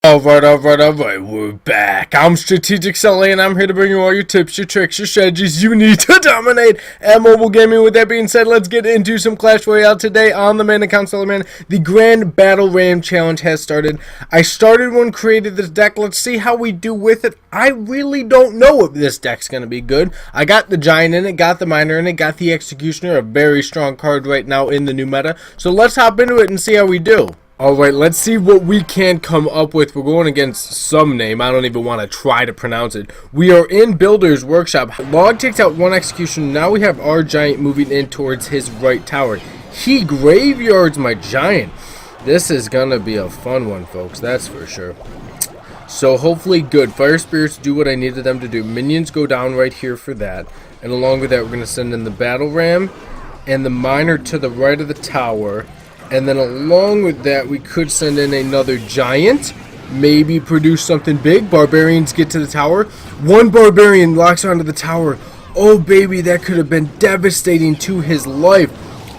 Alright, we're back. I'm Strategic Sully, and I'm here to bring you all your tips, your tricks, your strategies you need to dominate at mobile gaming. With that being said, let's get into some Clash Royale today on the main account, Sullyman. The Grand Battle Ram Challenge has started. I started one, created this deck. Let's see how we do with it. I really don't know if this deck's going to be good. I got the Giant in it, got the Miner in it, got the Executioner, a very strong card right now in the new meta. So let's hop into it and see how we do. Alright, let's see what we can come up with. We're going against some name. I don't even want to try to pronounce it. We are in Builder's Workshop. Log takes out one execution. Now we have our Giant moving in towards his right tower. He graveyards my Giant. This is going to be a fun one, folks. That's for sure. So hopefully good. Fire Spirits do what I needed them to do. Minions go down right here for that. And along with that, we're going to send in the Battle Ram and the Miner to the right of the tower. And then along with that, we could send in another Giant. Maybe produce something big. Barbarians get to the tower. One Barbarian locks onto the tower. Oh, baby, that could have been devastating to his life.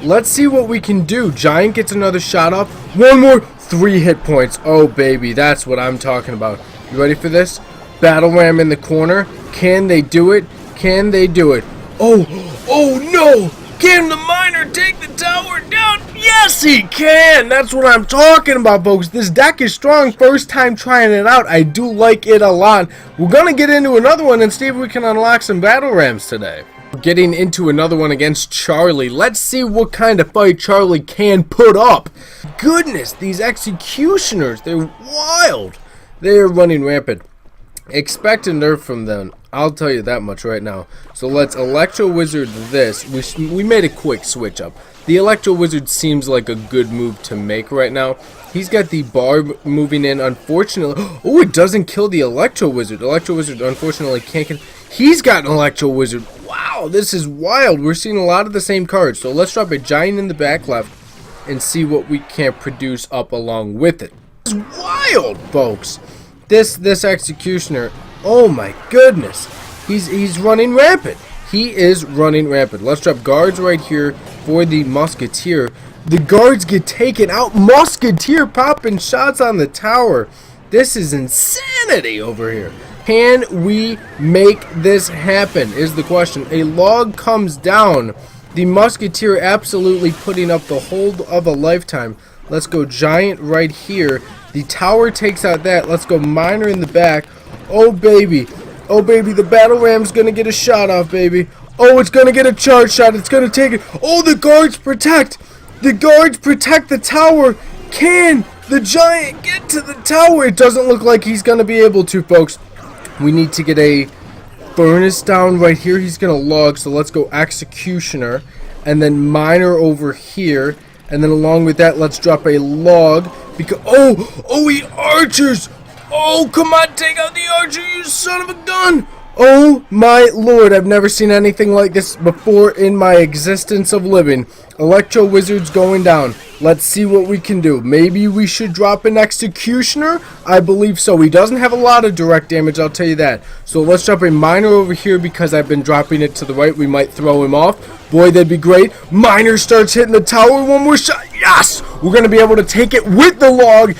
Let's see what we can do. Giant gets another shot off. One more. 3 hit points. Oh, baby, that's what I'm talking about. You ready for this? Battle Ram in the corner. Can they do it? Can they do it? Oh no! Can the Miner take the tower down? Yes, he can! That's what I'm talking about, folks. This deck is strong. First time trying it out. I do like it a lot. We're going to get into another one and see if we can unlock some Battle Rams today. Getting into another one against Charlie. Let's see what kind of fight Charlie can put up. Goodness, these Executioners, they're wild. They're running rampant. Expect a nerf from them. I'll tell you that much right now. So let's Electro Wizard this. We made a quick switch up. The Electro Wizard seems like a good move to make right now. He's got the Barb moving in, unfortunately. Oh, it doesn't kill the Electro Wizard. Electro Wizard unfortunately can't kill. He's got an Electro Wizard. Wow, this is wild. We're seeing a lot of the same cards. So let's drop a Giant in the back left and see what we can produce up along with it. This is wild, folks. This Executioner, oh my goodness, he's running rampant. He is running rampant. Let's drop guards right here for the Musketeer. The guards get taken out. Musketeer popping shots on the tower. This is insanity over here. Can we make this happen is the question. A log comes down. The Musketeer absolutely putting up the hold of a lifetime. Let's go Giant right here. The tower takes out that. Let's go Miner in the back. Oh, baby. Oh, baby. The Battle Ram's going to get a shot off, baby. Oh, it's going to get a charge shot. It's going to take it. Oh, the guards protect. The guards protect the tower. Can the Giant get to the tower? It doesn't look like he's going to be able to, folks. We need to get a Furnace down right here. He's going to log. So let's go Executioner. And then Miner over here. And then along with that, let's drop a log. Because he archers. Oh, come on, take out the archer, you son of a gun. Oh my lord, I've never seen anything like this before in my existence of living. Electro Wizard's going down. Let's see what we can do. Maybe we should drop an Executioner? I believe so. He doesn't have a lot of direct damage, I'll tell you that. So let's drop a Miner over here because I've been dropping it to the right. We might throw him off. Boy, that'd be great. Miner starts hitting the tower. One more shot. Yes! We're going to be able to take it with the log.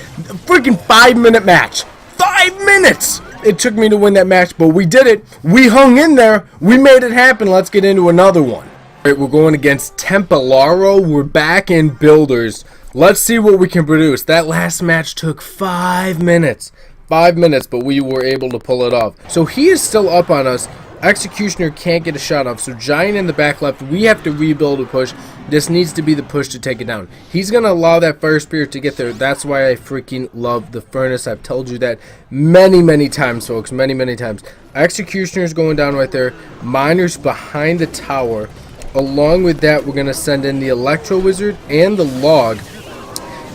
Freaking 5-minute match. 5 minutes! It took me to win that match, but we did it. We hung in there. We made it happen. Let's get into another one. Alright, we're going against Tempelaro. We're back in Builders. Let's see what we can produce. That last match took 5 minutes. 5 minutes, but we were able to pull it off. So he is still up on us. Executioner can't get a shot off. So Giant in the back left. We have to rebuild a push. This needs to be the push to take it down. He's going to allow that Fire Spirit to get there. That's why I freaking love the Furnace. I've told you that many times, folks. Many times. Executioner's going down right there. Miner's behind the tower. Along with that, we're going to send in the Electro Wizard and the Log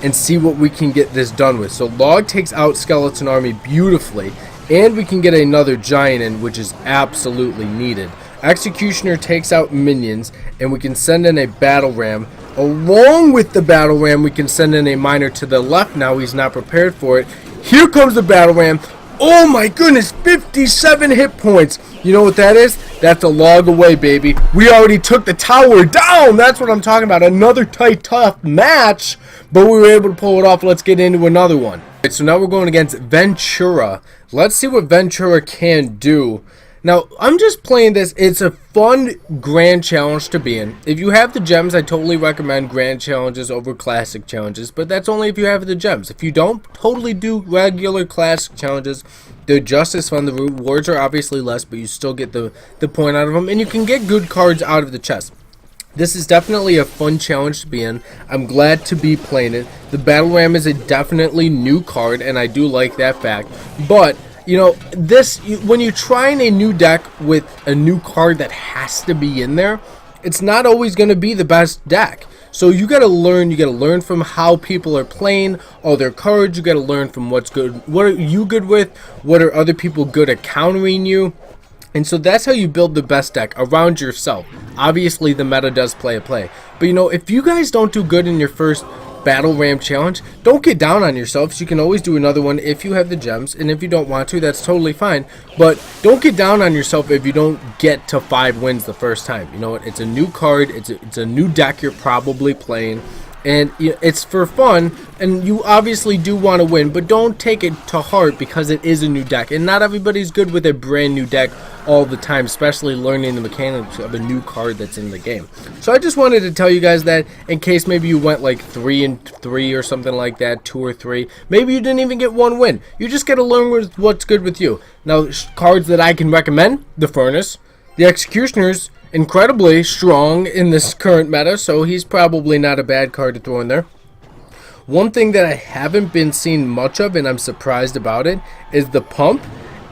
and see what we can get this done with. So Log takes out Skeleton Army beautifully. And we can get another Giant in, which is absolutely needed. Executioner takes out minions, and we can send in a Battle Ram. Along with the Battle Ram, we can send in a Miner to the left now. He's not prepared for it. Here comes the Battle Ram. Oh my goodness, 57 hit points. You know what that is? That's a log away, baby. We already took the tower down. That's what I'm talking about. Another tight, tough match, but we were able to pull it off. Let's get into another one. So now we're going against Ventura. Let's see what Ventura can do. Now, I'm just playing this. It's a fun grand challenge to be in. If you have the gems, I totally recommend grand challenges over classic challenges, but that's only if you have the gems. If you don't, totally do regular classic challenges. They're just as fun. The rewards are obviously less, but you still get the point out of them, and you can get good cards out of the chest. This is definitely a fun challenge to be in. I'm glad to be playing it. The Battle Ram is a definitely new card, and I do like that fact. But, you know, when you're trying a new deck with a new card that has to be in there, it's not always going to be the best deck. So you got to learn from how people are playing all their cards. You got to learn from what's good. What are you good with? What are other people good at countering you? And so that's how you build the best deck, around yourself. Obviously, the meta does play a play. But, you know, if you guys don't do good in your first Battle Ram challenge, don't get down on yourselves. You can always do another one if you have the gems. And if you don't want to, that's totally fine. But don't get down on yourself if you don't get to 5 wins the first time. You know what? It's a new card. It's a new deck you're probably playing. And it's for fun, and you obviously do want to win, but don't take it to heart because it is a new deck. And not everybody's good with a brand new deck all the time, especially learning the mechanics of a new card that's in the game. So I just wanted to tell you guys that in case maybe you went like 3-3 or something like that, 2 or 3. Maybe you didn't even get 1 win. You just got to learn what's good with you. Now, cards that I can recommend, the Furnace, the Executioner's incredibly strong in this current meta, so he's probably not a bad card to throw in there. One thing that I haven't been seeing much of, and I'm surprised about it, is the Pump.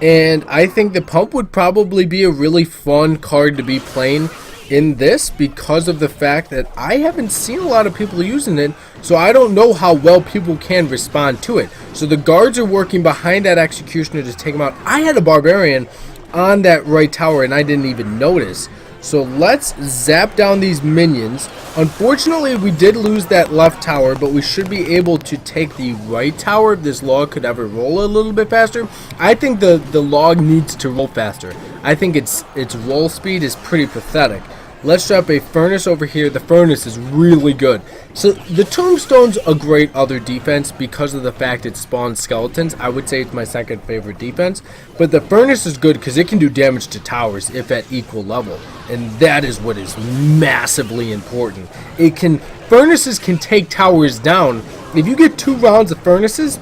And I think the Pump would probably be a really fun card to be playing in this because of the fact that I haven't seen a lot of people using it, so I don't know how well people can respond to it. So the guards are working behind that Executioner to take him out. I had a Barbarian on that right tower and I didn't even notice. So let's zap down these minions. Unfortunately, we did lose that left tower, but we should be able to take the right tower if this log could ever roll a little bit faster. I think the log needs to roll faster. I think its roll speed is pretty pathetic. Let's drop a Furnace over here. The Furnace is really good. So the Tombstone's a great other defense because of the fact it spawns skeletons. I would say it's my second favorite defense. But the Furnace is good because it can do damage to towers if at equal level. And that is what is massively important. Furnaces can take towers down. If you get 2 rounds of Furnaces,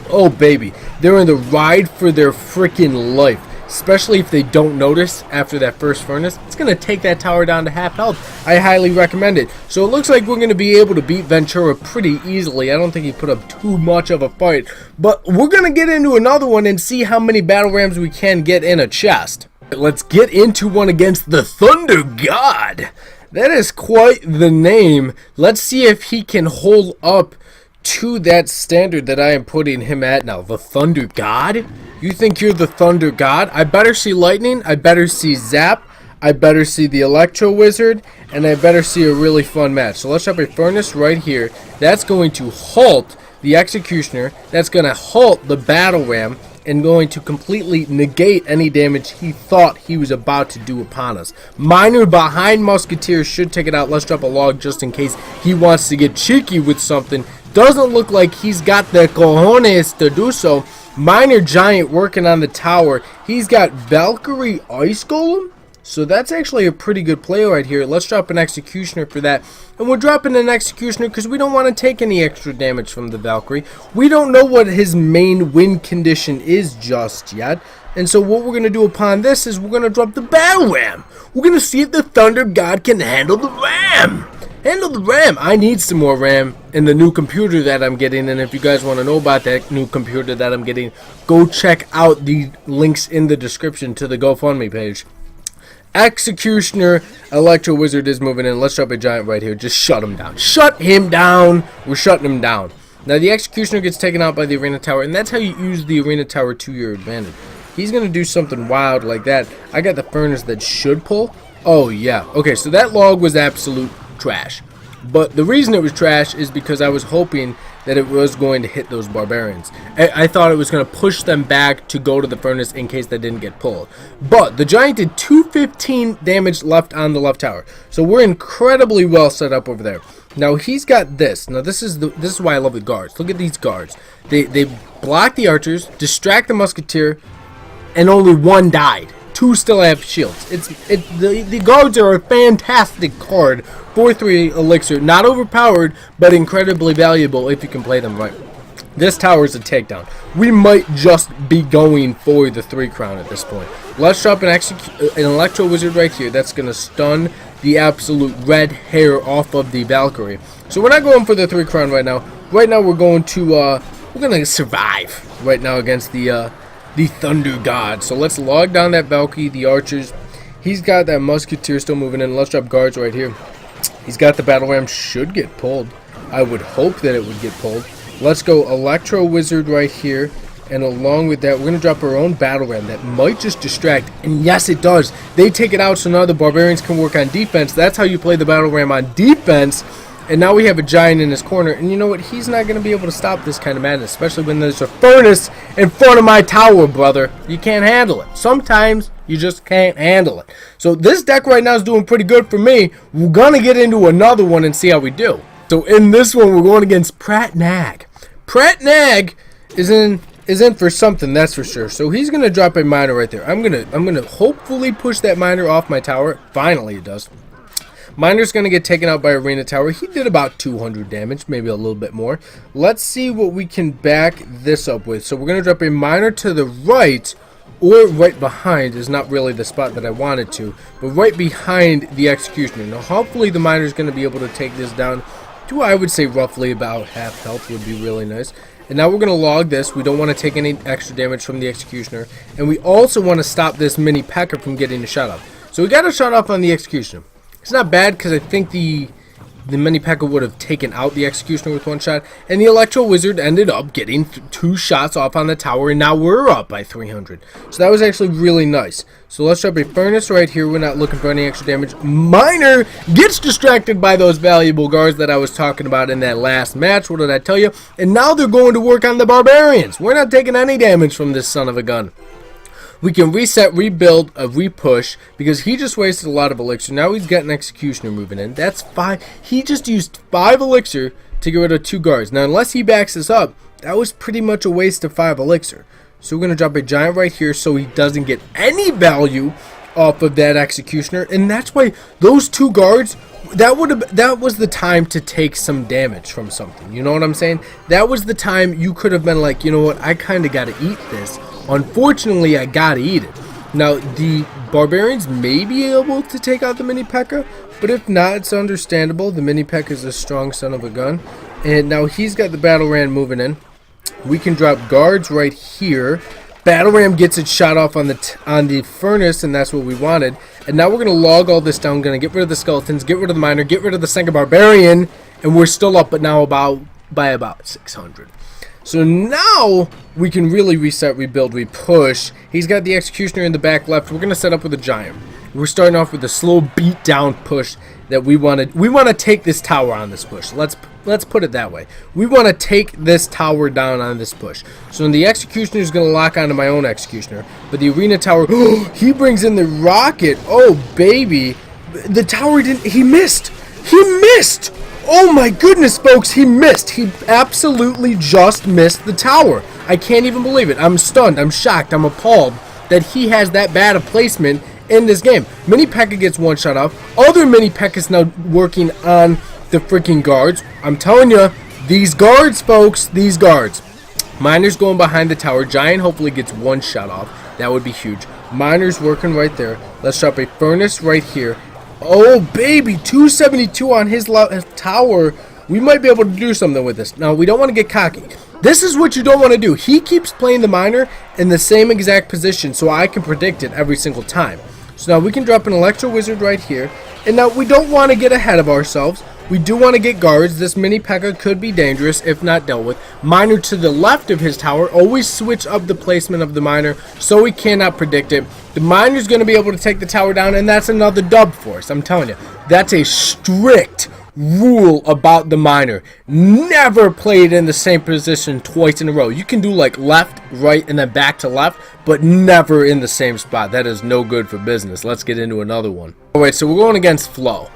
oh baby, they're in the ride for their freaking life. Especially if they don't notice after that first Furnace, it's going to take that tower down to half health. I highly recommend it. So it looks like we're going to be able to beat Ventura pretty easily. I don't think he put up too much of a fight. But we're going to get into another one and see how many Battle Rams we can get in a chest. Let's get into one against the Thunder God. That is quite the name. Let's see if he can hold up to that standard that I am putting him at now. The Thunder God? You think you're the Thunder God? I better see Lightning, I better see Zap, I better see the Electro Wizard, and I better see a really fun match. So let's drop a Furnace right here. That's going to halt the Executioner. That's going to halt the Battle Ram and going to completely negate any damage he thought he was about to do upon us. Miner behind Musketeer should take it out. Let's drop a log just in case he wants to get cheeky with something. Doesn't look like he's got the cojones to do so. Miner Giant working on the tower. He's got Valkyrie Ice Golem. So that's actually a pretty good play right here. Let's drop an Executioner for that. And we're dropping an Executioner because we don't want to take any extra damage from the Valkyrie. We don't know what his main win condition is just yet. And so what we're going to do upon this is we're going to drop the Battle Ram. We're going to see if the Thunder God can handle the Ram. Handle the RAM. I need some more RAM in the new computer that I'm getting. And if you guys want to know about that new computer that I'm getting, go check out the links in the description to the GoFundMe page. Executioner, Electro Wizard is moving in. Let's drop a Giant right here. Just shut him down. Shut him down. We're shutting him down. Now the Executioner gets taken out by the Arena Tower, and that's how you use the Arena Tower to your advantage. He's going to do something wild like that. I got the Furnace that should pull. Oh yeah. Okay, so that log was absolute trash. But the reason it was trash is because I was hoping that it was going to hit those Barbarians. I thought it was going to push them back to go to the Furnace in case they didn't get pulled. But the Giant did 215 damage left on the left tower. So we're incredibly well set up over there. Now he's got this. Now this is why I love the guards. Look at these guards. They block the archers, distract the musketeer, and only one died. Two still have shields. The guards are a fantastic card for 3 elixir. Not overpowered, but incredibly valuable if you can play them right. This tower is a takedown. We might just be going for the 3 crown at this point. Let's drop an electro wizard right here. That's gonna stun the absolute red hair off of the Valkyrie. So we're not going for the 3 crown right now. Right now we're going to we're gonna survive right now against the Thunder God. So let's log down that Valkyrie, the archers. He's got that musketeer still moving in. Let's drop guards right here. He's got the battle ram, should get pulled. I would hope that it would get pulled. Let's go electro wizard right here. And along with that, we're going to drop our own battle ram that might just distract. And yes, it does. They take it out, so now the barbarians can work on defense. That's how you play the battle ram, on defense. And now we have a giant in his corner. And you know what? He's not going to be able to stop this kind of madness, especially when there's a furnace in front of my tower, brother. You can't handle it. Sometimes you just can't handle it. So this deck right now is doing pretty good for me. We're going to get into another one and see how we do. So in this one, we're going against Pratt Nag. Pratt Nag is in for something, that's for sure. So he's gonna drop a miner right there. I'm gonna hopefully push that miner off my tower. Finally it does. Miner's gonna get taken out by Arena Tower. He did about 200 damage, maybe a little bit more. Let's see what we can back this up with. So we're gonna drop a miner to the right, or right behind is not really the spot that I wanted to, but right behind the Executioner. Now hopefully the miner's gonna be able to take this down to, I would say, roughly about half health would be really nice. And now we're going to log this. We don't want to take any extra damage from the Executioner. And we also want to stop this mini P.E.K.K.A. from getting a shot off. So we got a shot off on the Executioner. It's not bad because I think the mini P.E.K.K.A. would have taken out the Executioner with one shot. And the Electro Wizard ended up getting 2 shots off on the tower. And now we're up by 300. So that was actually really nice. So let's drop a Furnace right here. We're not looking for any extra damage. Miner gets distracted by those valuable guards that I was talking about in that last match. What did I tell you? And now they're going to work on the Barbarians. We're not taking any damage from this son of a gun. We can reset, rebuild, repush, because he just wasted a lot of elixir. Now he's got an Executioner moving in. That's 5. He just used 5 elixir to get rid of 2 guards. Now, unless he backs this up, that was pretty much a waste of 5 elixir. So we're going to drop a giant right here so he doesn't get any value off of that Executioner. And that's why those 2 guards, that was the time to take some damage from something. You know what I'm saying? That was the time you could have been like, you know what, I kind of got to eat this. Unfortunately, I got to eat it. Now, the Barbarians may be able to take out the mini P.E.K.K.A., but if not, it's understandable. The mini P.E.K.K.A. is a strong son of a gun. And now he's got the Battle Ram moving in. We can drop guards right here. Battle Ram gets its shot off on the Furnace, and that's what we wanted. And now we're going to log all this down. Going to get rid of the Skeletons, get rid of the Miner, get rid of the second Barbarian, and we're still up, but now by about 600. So now we can really reset, rebuild, repush. He's got the Executioner in the back left. We're going to set up with a Giant. We're starting off with a slow beat down push that we want to take this tower on this push. Let's put it that way. We want to take this tower down on this push. So the Executioner is going to lock onto my own Executioner, but the Arena Tower, he brings in the rocket. Oh baby, the tower didn't. He missed. He missed. Oh my goodness, folks, he missed. He absolutely just missed the tower. I can't even believe it. I'm stunned. I'm shocked. I'm appalled that he has that bad a placement in this game. Mini P.E.K.K.A. gets one shot off. Other Mini P.E.K.K.A. is now working on the freaking guards. I'm telling you, these guards, folks, these guards. Miner's going behind the tower. Giant hopefully gets one shot off. That would be huge. Miner's working right there. Let's drop a Furnace right here. Oh, baby, 272 on his tower. We might be able to do something with this. Now, we don't want to get cocky. This is what you don't want to do. He keeps playing the Miner in the same exact position, so I can predict it every single time. So now we can drop an Electro Wizard right here. And now we don't want to get ahead of ourselves. We do want to get guards. This mini P.E.K.K.A. could be dangerous if not dealt with. Miner to the left of his tower. Always switch up the placement of the Miner so we cannot predict it. The Miner's going to be able to take the tower down, and that's another dub for us. I'm telling you, that's a strict rule about the Miner. Never play it in the same position twice in a row. You can do like left, right, and then back to left, but never in the same spot. That is no good for business. Let's get into another one. Alright, so we're going against Flo.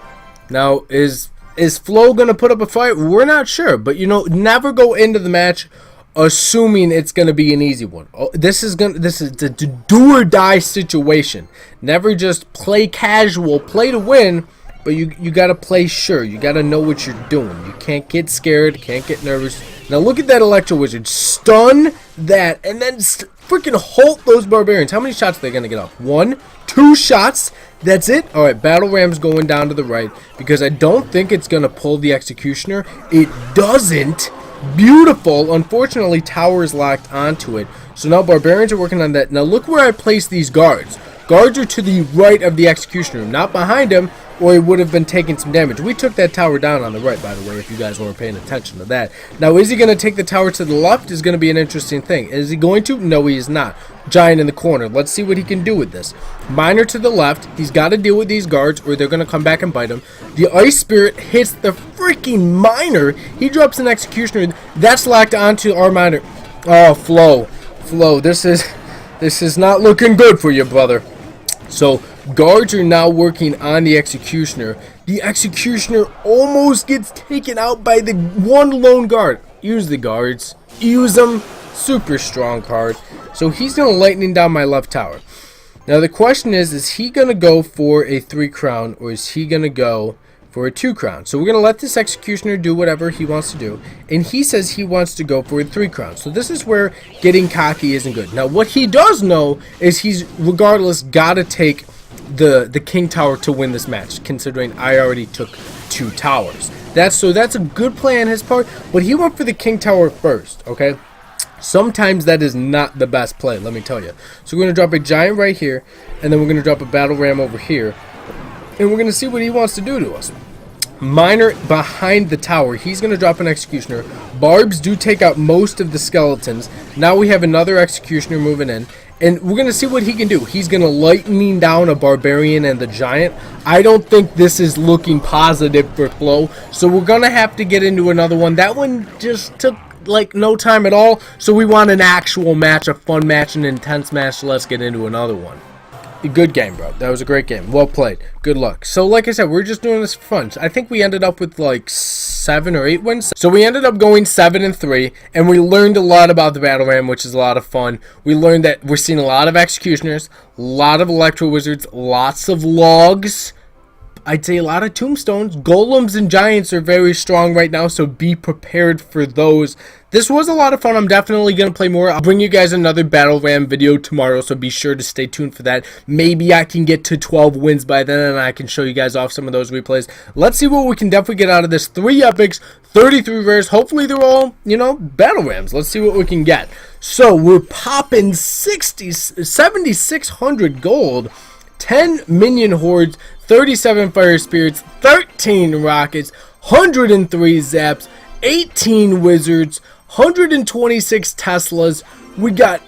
Now, is Is Flo going to put up a fight? We're not sure. But, you know, never go into the match assuming it's going to be an easy one. This is the do or die situation. Never just play casual, play to win, but you got to play sure. You got to know what you're doing. You can't get scared, can't get nervous. Now look at that Electro Wizard. Stun that and then freaking halt those barbarians. How many shots are they going to get off? 1, 2 shots. That's it. All right, Battle Ram's going down to the right because I don't think it's going to pull the Executioner. It doesn't. Beautiful. Unfortunately, Tower is locked onto it. So now Barbarians are working on that. Now look where I place these guards. Guards are to the right of the Executioner, not behind him, or he would have been taking some damage. We took that tower down on the right, by the way, if you guys weren't paying attention to that. Now, is he going to take the tower to the left is going to be an interesting thing. Is he going to? No, he is not. Giant in the corner. Let's see what he can do with this. Miner to the left. He's got to deal with these guards, or they're going to come back and bite him. The Ice Spirit hits the freaking Miner. He drops an Executioner. That's locked onto our Miner. Oh, Flo. Flo, this is not looking good for you, brother. So, guards are now working on the Executioner. The Executioner almost gets taken out by the one lone guard. Use the guards. Use them. Super strong card. So, he's going to lightning down my left tower. Now, the question is he going to go for a 3 crown or is he going to go for a 2 crown? So, we're going to let this Executioner do whatever he wants to do. And he says he wants to go for a 3 crown. So, this is where getting cocky isn't good. Now, what he does know is he's, regardless, got to take the King Tower to win this match, considering I already took 2 towers. That's a good play on his part, but he went for the King Tower first, okay? Sometimes that is not the best play, let me tell you. So, we're going to drop a Giant right here, and then we're going to drop a Battle Ram over here. And we're going to see what he wants to do to us. Miner behind the tower. He's going to drop an Executioner. Barbs do take out most of the skeletons. Now we have another Executioner moving in. And we're going to see what he can do. He's going to lightning down a Barbarian and the Giant. I don't think this is looking positive for Flo. So we're going to have to get into another one. That one just took like no time at all. So we want an actual match, a fun match, an intense match. So let's get into another one. Good game, bro. That was a great game. Well played. Good luck. So, like I said, we're just doing this for fun. I think we ended up with like 7 or 8 wins. So we ended up going 7-3, and we learned a lot about the Battle Ram, which is a lot of fun. We learned that we're seeing a lot of Executioners, a lot of Electro Wizards, lots of logs. I'd say a lot of tombstones. Golems and giants are very strong right now, so be prepared for those. This was a lot of fun. I'm definitely going to play more. I'll bring you guys another Battle Ram video tomorrow, so be sure to stay tuned for that. Maybe I can get to 12 wins by then, and I can show you guys off some of those replays. Let's see what we can definitely get out of this. 3 epics, 33 rares. Hopefully they're all, you know, Battle Rams. Let's see what we can get. So we're popping 7,600 gold, 10 minion hordes, 37 fire spirits, 13 rockets, 103 zaps, 18 wizards, 126 Teslas. We got,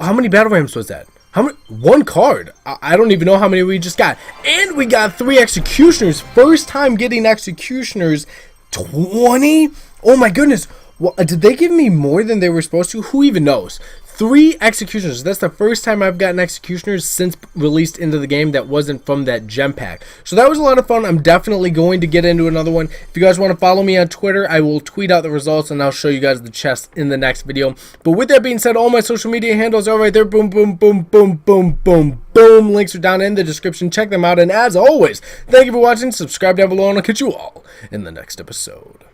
how many Battle Rams was that? How many? 1 card. I don't even know how many we just got. And we got 3 Executioners. First time getting Executioners. 20? Oh my goodness. Well, did they give me more than they were supposed to? Who even knows? 3 Executioners. That's the first time I've gotten Executioners since released into the game that wasn't from that gem pack. So that was a lot of fun. I'm definitely going to get into another one. If you guys want to follow me on Twitter, I will tweet out the results and I'll show you guys the chest in the next video. But with that being said, all my social media handles are right there. Boom, boom, boom, boom, boom, boom, boom. Links are down in the description. Check them out. And as always, thank you for watching. Subscribe down below and I'll catch you all in the next episode.